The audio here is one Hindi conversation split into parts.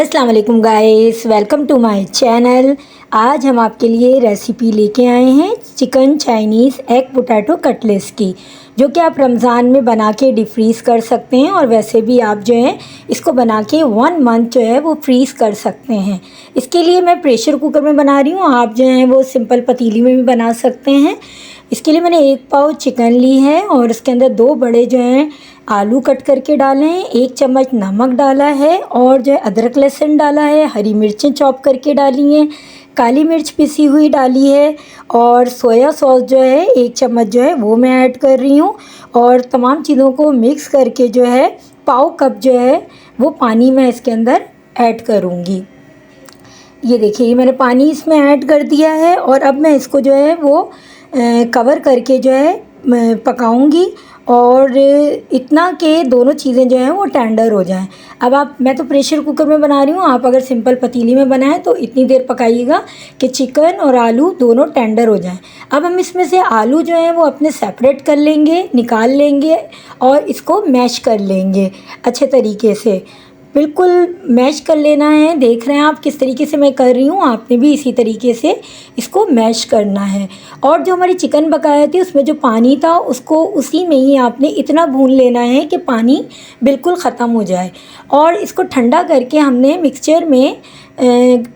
अस्सलाम वालेकुम guys, welcome to my channel. आज हम आपके लिए रेसिपी लेके आए हैं chicken Chinese egg potato cutlets की, जो कि आप रमज़ान में बना के डीप फ्रीज़ कर सकते हैं और वैसे भी आप जो है इसको बना के 1 मंथ जो है वो फ्रीज़ कर सकते हैं। इसके लिए मैं प्रेशर कुकर में बना रही हूँ, आप जो है वो सिंपल पतीली में भी बना सकते हैं। इसके लिए मैंने 1 पाव चिकन ली है और इसके अंदर 2 बड़े जो हैं आलू कट करके डाले हैं, 1 चम्मच नमक डाला है और जो है अदरक लहसुन डाला है, हरी मिर्चें चॉप करके डाली हैं, काली मिर्च पिसी हुई डाली है और सोया सॉस जो है 1 चम्मच जो है वो मैं ऐड कर रही हूँ। और तमाम चीज़ों को मिक्स करके जो है पाव कप जो है वो पानी मैं इसके अंदर ऐड करूँगी। ये देखिए, ये मैंने पानी इसमें ऐड कर दिया है और अब मैं इसको जो है वो कवर करके जो है पकाऊंगी और इतना कि दोनों चीज़ें जो हैं वो टेंडर हो जाएं। अब मैं तो प्रेशर कुकर में बना रही हूँ, आप अगर सिंपल पतीली में बनाएं तो इतनी देर पकाइएगा कि चिकन और आलू दोनों टेंडर हो जाएं। अब हम इसमें से आलू जो हैं वो अपने सेपरेट कर लेंगे, निकाल लेंगे और इसको मैश कर लेंगे अच्छे तरीके से। बिल्कुल मैश कर लेना है। देख रहे हैं आप किस तरीके से मैं कर रही हूँ, आपने भी इसी तरीके से इसको मैश करना है। और जो हमारी चिकन बकाया थी उसमें जो पानी था उसको उसी में ही आपने इतना भून लेना है कि पानी बिल्कुल ख़त्म हो जाए। और इसको ठंडा करके हमने मिक्सचर में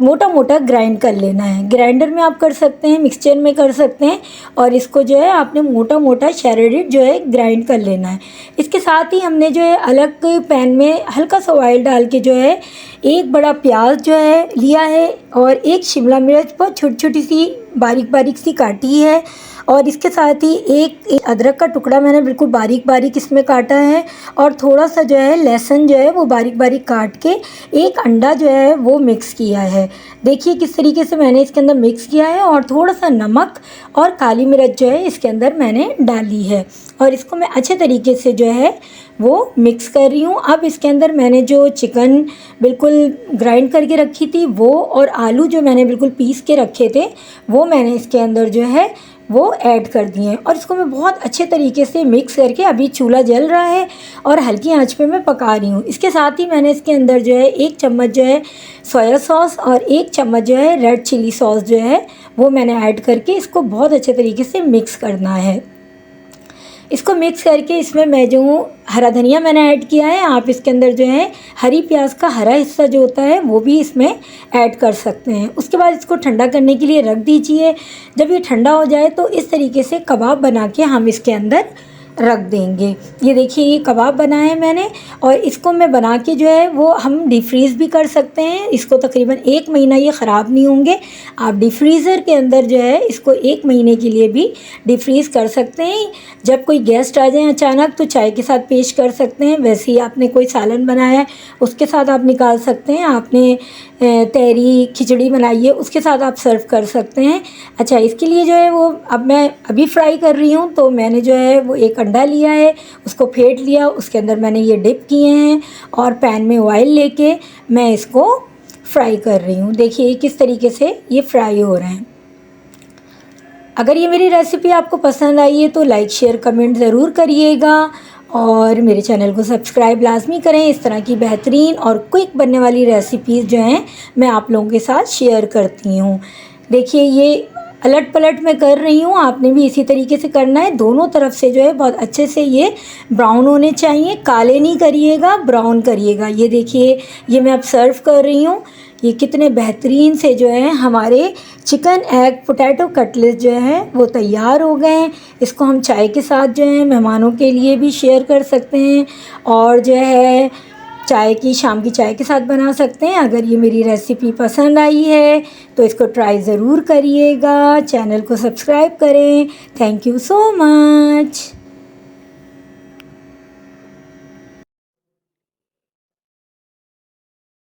मोटा मोटा ग्राइंड कर लेना है। ग्राइंडर में आप कर सकते हैं, मिक्सचर में कर सकते हैं और इसको जो है आपने मोटा मोटा शेरेडेड जो है ग्राइंड कर लेना है। इसके साथ ही हमने जो है अलग पैन में हल्का सा ऑयल डाल के जो है 1 बड़ा प्याज जो है लिया है और 1 शिमला मिर्च बहुत छोटी छोटी सी बारीक बारीक सी काटी है और इसके साथ ही एक अदरक का टुकड़ा मैंने बिल्कुल बारीक बारीक इसमें काटा है और थोड़ा सा जो है लहसुन जो है वो बारीक बारीक काट के 1 अंडा जो है वो मिक्स किया है। देखिए किस तरीके से मैंने इसके अंदर मिक्स किया है और थोड़ा सा नमक और काली मिर्च जो है इसके अंदर मैंने डाली है और इसको मैं अच्छे तरीके से जो है वो मिक्स कर रही हूँ। अब इसके अंदर मैंने जो चिकन बिल्कुल ग्राइंड करके रखी थी वो और आलू जो मैंने बिल्कुल पीस के रखे थे वो मैंने इसके अंदर जो है वो ऐड कर दिए हैं और इसको मैं बहुत अच्छे तरीके से मिक्स करके, अभी चूल्हा जल रहा है और हल्की आंच पे मैं पका रही हूँ। इसके साथ ही मैंने इसके अंदर जो है 1 चम्मच जो है सोया सॉस और 1 चम्मच जो है रेड चिली सॉस जो है वो मैंने ऐड करके इसको बहुत अच्छे तरीके से मिक्स करना है। इसको मिक्स करके इसमें मैं जो हरा धनिया मैंने ऐड किया है, आप इसके अंदर जो है हरी प्याज का हरा हिस्सा जो होता है वो भी इसमें ऐड कर सकते हैं। उसके बाद इसको ठंडा करने के लिए रख दीजिए। जब ये ठंडा हो जाए तो इस तरीके से कबाब बना के हम इसके अंदर रख देंगे। ये देखिए, ये कबाब बनाए हैं मैंने और इसको मैं बना के जो है वो हम डीप फ्रीज़ भी कर सकते हैं। इसको तकरीबन 1 महीना ये ख़राब नहीं होंगे। आप डीप फ्रीज़र के अंदर जो है इसको 1 महीने के लिए भी डीप फ्रीज़ कर सकते हैं। जब कोई गेस्ट आ जाए अचानक तो चाय के साथ पेश कर सकते हैं। वैसे ही आपने कोई सालन बनाया है उसके साथ आप निकाल सकते हैं। आपने तहरी खिचड़ी बनाई है उसके साथ आप सर्व कर सकते हैं। अच्छा, इसके लिए जो है वो अब मैं अभी फ्राई कर रही हूँ तो मैंने जो है वो 1 अंडा लिया है, उसको फेंट लिया, उसके अंदर मैंने ये डिप किए हैं और पैन में ऑयल लेके मैं इसको फ्राई कर रही हूँ। देखिए किस तरीके से ये फ्राई हो रहे हैं। अगर ये मेरी रेसिपी आपको पसंद आई है तो लाइक शेयर कमेंट ज़रूर करिएगा और मेरे चैनल को सब्सक्राइब लाजमी करें। इस तरह की बेहतरीन और क्विक बनने वाली रेसिपीज़ जो हैं मैं आप लोगों के साथ शेयर करती हूँ। देखिए, ये अलट पलट मैं कर रही हूँ, आपने भी इसी तरीके से करना है। दोनों तरफ से जो है बहुत अच्छे से ये ब्राउन होने चाहिए, काले नहीं करिएगा, ब्राउन करिएगा। ये देखिए, ये मैं अब सर्व कर रही हूँ। ये कितने बेहतरीन से जो है हमारे चिकन एग पोटैटो कटलेट जो है वो तैयार हो गए हैं। इसको हम चाय के साथ जो है मेहमानों के लिए भी शेयर कर सकते हैं और जो है शाम की चाय के साथ बना सकते हैं। अगर ये मेरी रेसिपी पसंद आई है तो इसको ट्राई ज़रूर करिएगा। चैनल को सब्सक्राइब करें। Thank you so much.